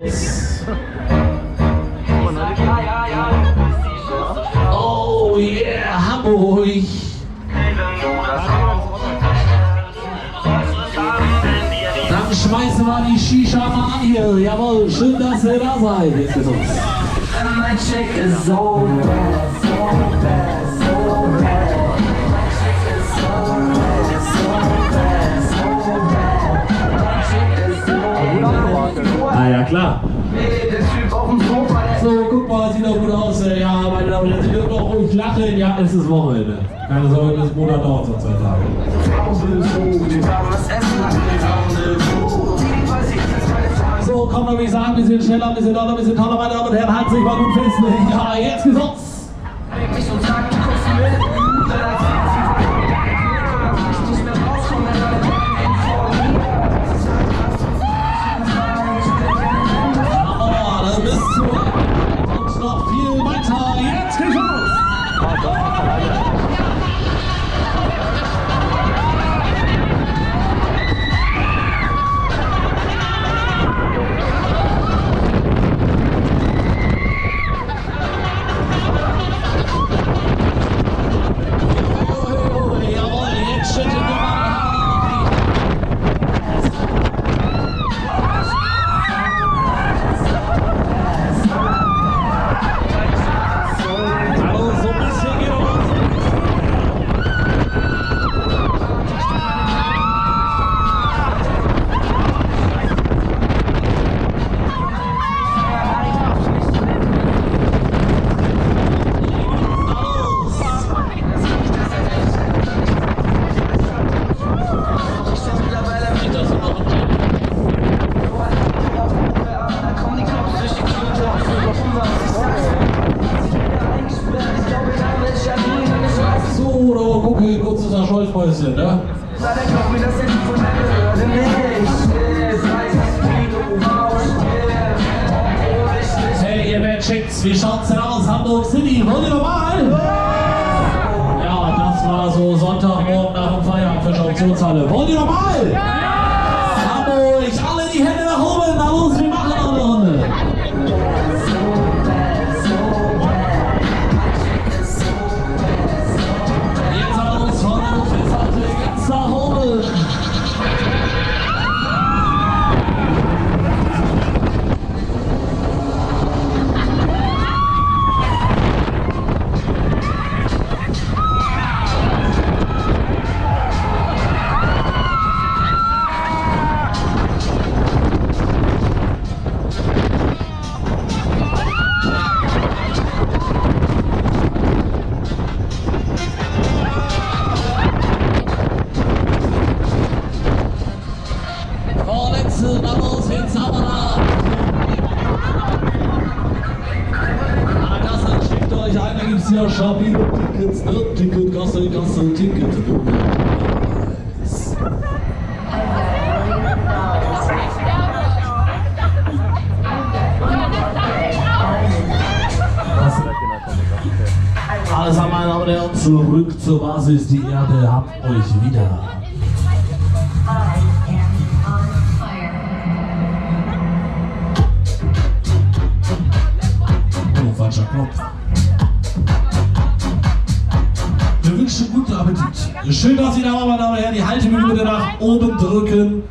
Oh yeah, Hamburg! Dann schmeißen wir die Shisha mal an hier. Jawohl, schön, dass ihr da seid. Jetzt geht's los. My chick is so bad, so bad, so bad. My chick is so bad, so bad, so bad. My chick is so bad. Ah ja, klar. Der Typ auf dem Sofa. So, guck mal, sieht doch gut aus. Ja, meine Damen und Herren, Sie dürfen auch ruhig lachen. Ja, es ist Wochenende. Keine Sorge, das Monat dauert so 2 Tage. So, komm, dann würde ich sagen, ein bisschen schneller, ein bisschen doller, ein bisschen toller, meine Damen und Herren, halten sich mal gut fest. Ja, jetzt geht's los. Scholzmäuschen, ne? Hey, ihr wer checkt's, wie schaut's denn aus? Hamburg City, wollt ihr normal? Ja, das war so Sonntagmorgen nach dem Feierabend für Auktionshalle. Wollt ihr normal? Hamburg, alle die Hände nach oben, na los, wir machen noch eine Runde. Ja, Schabi, Tickets, ne? Ticket, Kasse, Ticket. Also, meine Damen und Herren, zurück zur Basis. Die Erde habt euch wieder. Oh, falscher Knopf. Wir wünschen guten Appetit. Schön, dass Sie da waren, meine Damen und Herren. Die Haltemühle bitte nach oben drücken.